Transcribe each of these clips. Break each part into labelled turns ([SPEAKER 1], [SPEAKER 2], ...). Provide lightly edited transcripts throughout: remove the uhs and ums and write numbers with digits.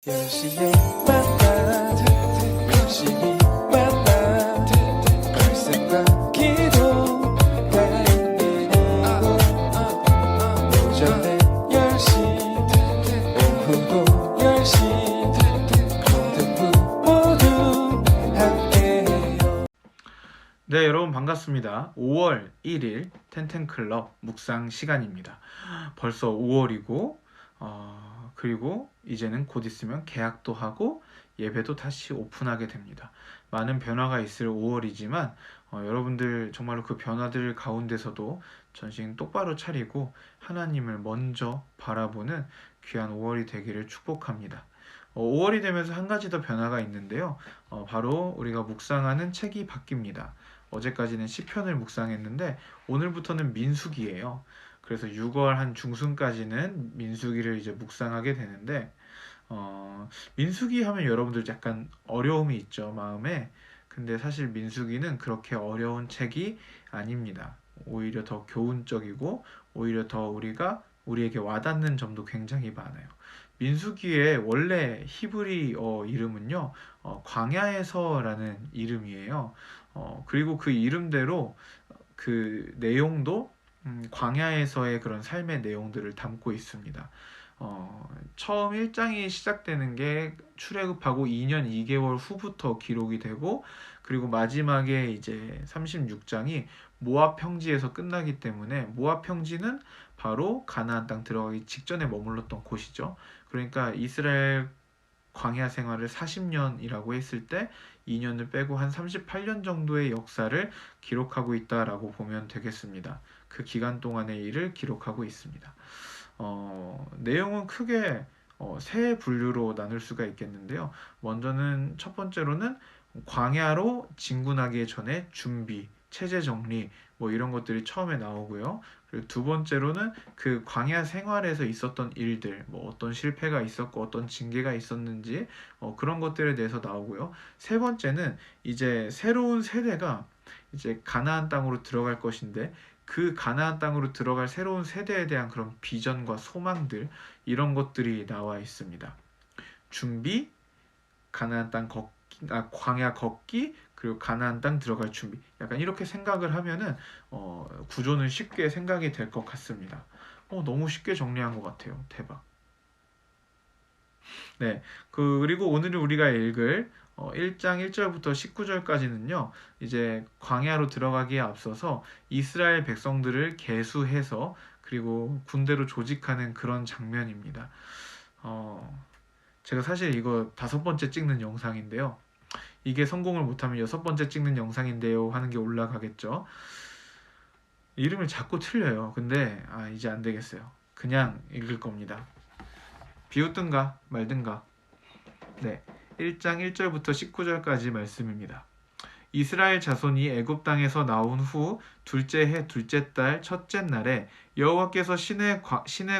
[SPEAKER 1] 열심히 만나 열심히 만나 말씀과 기도가 있는 오전에 10시 오후도 10시 모두 모두 함께해요.
[SPEAKER 2] 네, 여러분 반갑습니다. 5월 1일 텐텐클럽 묵상 시간입니다. 벌써 5월이고 그리고 이제는 곧 있으면 개학도 하고 예배도 다시 오픈하게 됩니다. 많은 변화가 있을 5월이지만 여러분들 정말로 그 변화들 가운데서도 전신 똑바로 차리고 하나님을 먼저 바라보는 귀한 5월이 되기를 축복합니다. 5월이 되면서 한 가지 더 변화가 있는데요. 바로 우리가 묵상하는 책이 바뀝니다. 어제까지는 시편을 묵상했는데 오늘부터는 민수기예요. 그래서 6월 한 중순까지는 민수기를 이제 묵상하게 되는데 민수기 하면 여러분들 약간 어려움이 있죠, 마음에. 근데 사실 민수기는 그렇게 어려운 책이 아닙니다. 오히려 더 교훈적이고 오히려 더 우리에게 와닿는 점도 굉장히 많아요. 민수기의 원래 히브리어 이름은요, 광야에서라는 이름이에요. 그리고 그 이름대로 그 내용도 광야에서의 그런 삶의 내용들을 담고 있습니다. 처음 1장이 시작되는 게 출애굽하고 2년 2개월 후부터 기록이 되고, 그리고 마지막에 이제 36장이 모압 평지에서 끝나기 때문에, 모압 평지는 바로 가나안 땅 들어가기 직전에 머물렀던 곳이죠. 그러니까 이스라엘 광야 생활을 40년이라고 했을 때 2년을 빼고 한 38년 정도의 역사를 기록하고 있다라고 보면 되겠습니다. 그 기간 동안의 일을 기록하고 있습니다. 내용은 크게 세 분류로 나눌 수가 있겠는데요. 먼저는 첫 번째로는 광야로 진군하기 전에 준비, 체제 정리 뭐 이런 것들이 처음에 나오고요. 그리고 두 번째로는 그 광야 생활에서 있었던 일들, 뭐 어떤 실패가 있었고 어떤 징계가 있었는지 그런 것들에 대해서 나오고요. 세 번째는 이제 새로운 세대가 이제 가나안 땅으로 들어갈 것인데, 그 가나안 땅으로 들어갈 새로운 세대에 대한 그런 비전과 소망들, 이런 것들이 나와 있습니다. 준비, 가나안 땅 걷기, 광야 걷기, 그리고 가나안 땅 들어갈 준비. 약간 이렇게 생각을 하면은 구조는 쉽게 생각이 될 것 같습니다. 너무 쉽게 정리한 것 같아요. 대박. 네, 그리고 오늘 우리가 읽을 1장 1절부터 19절까지는요, 이제 광야로 들어가기에 앞서서 이스라엘 백성들을 계수해서 그리고 군대로 조직하는 그런 장면입니다. 제가 사실 이거 5번째 찍는 영상인데요. 이게 성공을 못하면 6번째 찍는 영상인데요 하는 게 올라가겠죠. 이름을 자꾸 틀려요. 근데 이제 안 되겠어요. 그냥 읽을 겁니다. 비웃든가 말든가. 네, 1장 1절부터 19절까지 말씀입니다. 이스라엘 자손이 애굽 땅에서 나온 후 둘째 해 둘째 달 첫째 날에 여호와께서 시내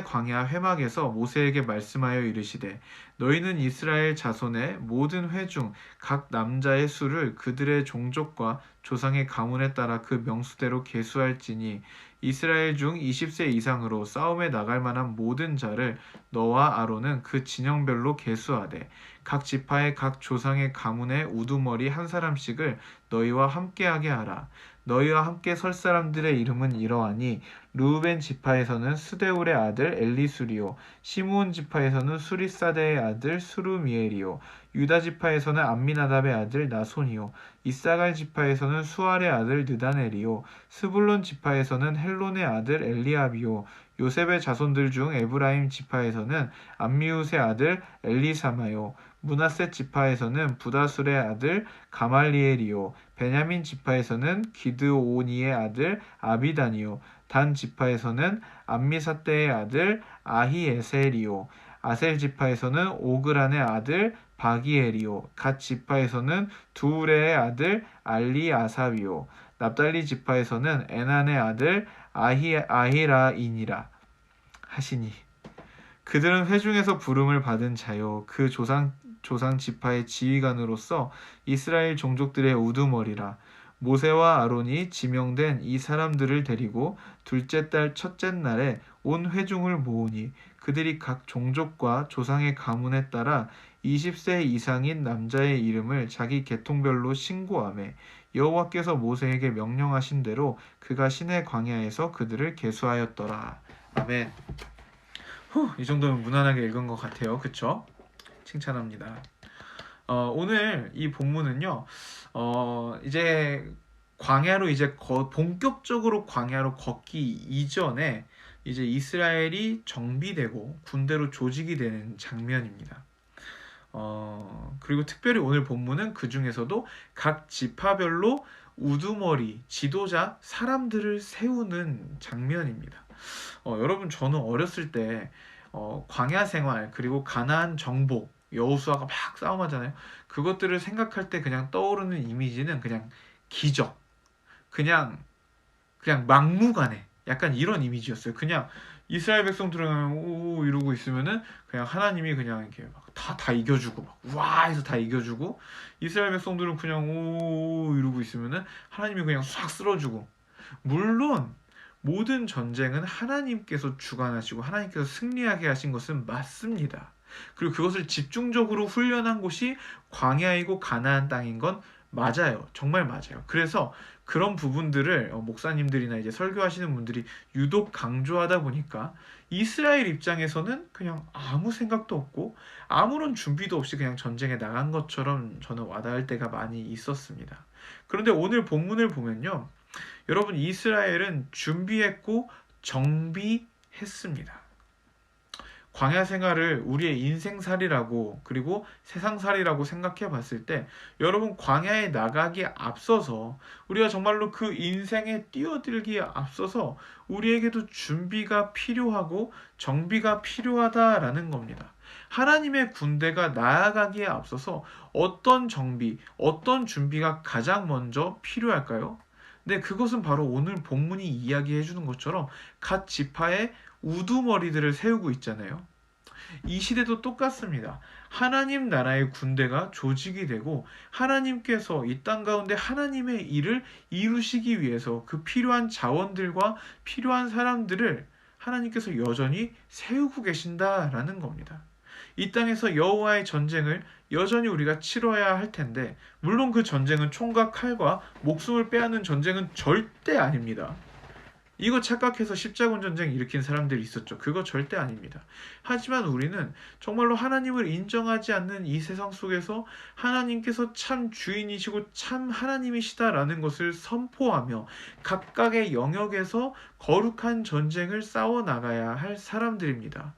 [SPEAKER 2] 광야 회막에서 모세에게 말씀하여 이르시되, 너희는 이스라엘 자손의 모든 회 중 각 남자의 수를 그들의 종족과 조상의 가문에 따라 그 명수대로 계수할지니, 이스라엘 중 20세 이상으로 싸움에 나갈 만한 모든 자를 너와 아론은 그 진영별로 계수하되, 각 지파의 각 조상의 가문의 우두머리 한 사람씩을 너희와 함께하게 하라. 너희와 함께 설 사람들의 이름은 이러하니, 르우벤 지파에서는 스데울의 아들 엘리수리오, 시므온 지파에서는 수리사데의 아들 수루미엘이요, 유다 지파에서는 암미나답의 아들 나손이요, 이사갈 지파에서는 수알의 아들 느다넬이요, 스불론 지파에서는 헬론의 아들 엘리압이요, 요셉의 자손들 중 에브라임 지파에서는 암미웃의 아들 엘리사마요, 므낫세 지파에서는 부다술의 아들 가말리엘이요, 베냐민 지파에서는 기드오니의 아들 아비단이요, 단 지파에서는 암미사떼의 아들 아히에셀이요, 아셀 지파에서는 오그란의 아들 바기엘이요, 갓 지파에서는 두레의 아들 알리아삽이요, 납달리 지파에서는 에난의 아들 아히라이니라 하시니, 그들은 회중에서 부름을 받은 자요, 그 조상 지파의 지휘관으로서 이스라엘 종족들의 우두머리라. 모세와 아론이 지명된 이 사람들을 데리고 둘째 달 첫째 날에 온 회중을 모으니, 그들이 각 종족과 조상의 가문에 따라 20세 이상인 남자의 이름을 자기 계통별로 신고하매 여호와께서 모세에게 명령하신 대로 그가 시내 광야에서 그들을 계수하였더라. 아멘. 이 정도면 무난하게 읽은 것 같아요. 그쵸? 칭찬합니다. 오늘 이 본문은요, 이제 광야로 이제 본격적으로 광야로 걷기 이전에 이제 이스라엘이 정비되고 군대로 조직이 되는 장면입니다. 그리고 특별히 오늘 본문은 그 중에서도 각 지파별로 우두머리, 지도자, 사람들을 세우는 장면입니다. 여러분, 저는 어렸을 때 광야 생활 그리고 가나안 정복, 여호수아가 막 싸움하잖아요. 그것들을 생각할 때 그냥 떠오르는 이미지는 그냥 기적, 그냥 막무가내, 약간 이런 이미지였어요. 그냥 이스라엘 백성들은 오 이러고 있으면은 그냥 하나님이 그냥 이렇게 막 다 이겨주고 막 와 해서 다 이겨주고, 이스라엘 백성들은 그냥 오 이러고 있으면은 하나님이 그냥 싹 쓸어주고. 물론 모든 전쟁은 하나님께서 주관하시고 하나님께서 승리하게 하신 것은 맞습니다. 그리고 그것을 집중적으로 훈련한 곳이 광야이고 가나안 땅인 건 맞아요. 정말 맞아요. 그래서 그런 부분들을 목사님들이나 이제 설교하시는 분들이 유독 강조하다 보니까 이스라엘 입장에서는 그냥 아무 생각도 없고 아무런 준비도 없이 그냥 전쟁에 나간 것처럼 저는 와닿을 때가 많이 있었습니다. 그런데 오늘 본문을 보면요, 여러분, 이스라엘은 준비했고 정비했습니다. 광야 생활을 우리의 인생살이라고 그리고 세상살이라고 생각해 봤을 때, 여러분, 광야에 나가기에 앞서서 우리가 정말로 그 인생에 뛰어들기에 앞서서 우리에게도 준비가 필요하고 정비가 필요하다라는 겁니다. 하나님의 군대가 나아가기에 앞서서 어떤 정비, 어떤 준비가 가장 먼저 필요할까요? 네, 그것은 바로 오늘 본문이 이야기해 주는 것처럼 각 지파의 우두머리들을 세우고 있잖아요. 이 시대도 똑같습니다. 하나님 나라의 군대가 조직이 되고 하나님께서 이 땅 가운데 하나님의 일을 이루시기 위해서 그 필요한 자원들과 필요한 사람들을 하나님께서 여전히 세우고 계신다라는 겁니다. 이 땅에서 여호와의 전쟁을 여전히 우리가 치러야 할 텐데, 물론 그 전쟁은 총과 칼과 목숨을 빼앗는 전쟁은 절대 아닙니다. 이거 착각해서 십자군 전쟁 일으킨 사람들이 있었죠. 그거 절대 아닙니다. 하지만 우리는 정말로 하나님을 인정하지 않는 이 세상 속에서 하나님께서 참 주인이시고 참 하나님이시다라는 것을 선포하며 각각의 영역에서 거룩한 전쟁을 싸워나가야 할 사람들입니다.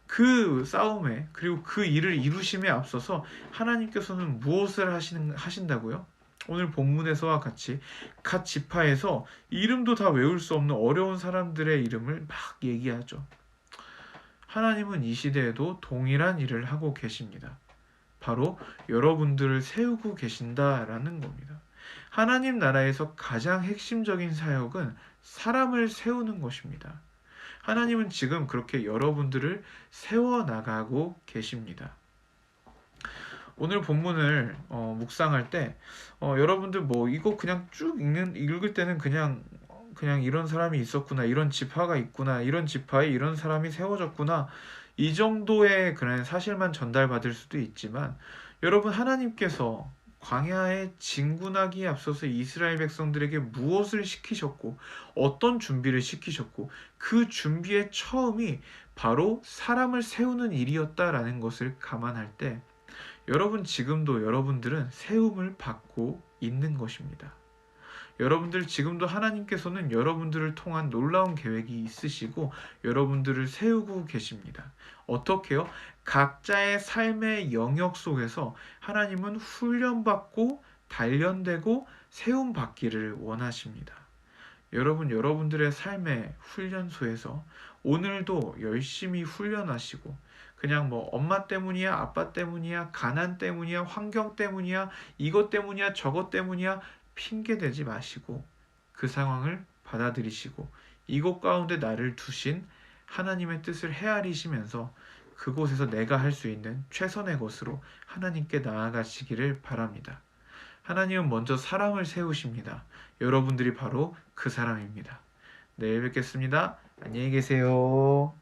[SPEAKER 2] 그 싸움에 그리고 그 일을 이루심에 앞서서 하나님께서는 무엇을 하신다고요? 오늘 본문에서와 같이 각 지파에서 이름도 다 외울 수 없는 어려운 사람들의 이름을 막 얘기하죠. 하나님은 이 시대에도 동일한 일을 하고 계십니다. 바로 여러분들을 세우고 계신다라는 겁니다. 하나님 나라에서 가장 핵심적인 사역은 사람을 세우는 것입니다. 하나님은 지금 그렇게 여러분들을 세워나가고 계십니다. 오늘 본문을 묵상할 때 여러분들 뭐 이거 그냥 쭉 읽을 때는 그냥 이런 사람이 있었구나, 이런 지파가 있구나, 이런 지파에 이런 사람이 세워졌구나, 이 정도의 그런 사실만 전달받을 수도 있지만, 여러분, 하나님께서 광야에 진군하기에 앞서서 이스라엘 백성들에게 무엇을 시키셨고 어떤 준비를 시키셨고 그 준비의 처음이 바로 사람을 세우는 일이었다라는 것을 감안할 때, 여러분, 지금도 여러분들은 세움을 받고 있는 것입니다. 여러분들 지금도 하나님께서는 여러분들을 통한 놀라운 계획이 있으시고 여러분들을 세우고 계십니다. 어떻게요? 각자의 삶의 영역 속에서 하나님은 훈련받고 단련되고 세움받기를 원하십니다. 여러분, 여러분들의 삶의 훈련소에서 오늘도 열심히 훈련하시고, 그냥 뭐 엄마 때문이야, 아빠 때문이야, 가난 때문이야, 환경 때문이야, 이것 때문이야, 저것 때문이야 핑계 대지 마시고 그 상황을 받아들이시고 이곳 가운데 나를 두신 하나님의 뜻을 헤아리시면서 그곳에서 내가 할 수 있는 최선의 것으로 하나님께 나아가시기를 바랍니다. 하나님은 먼저 사람을 세우십니다. 여러분들이 바로 그 사람입니다. 내일 뵙겠습니다. 안녕히 계세요.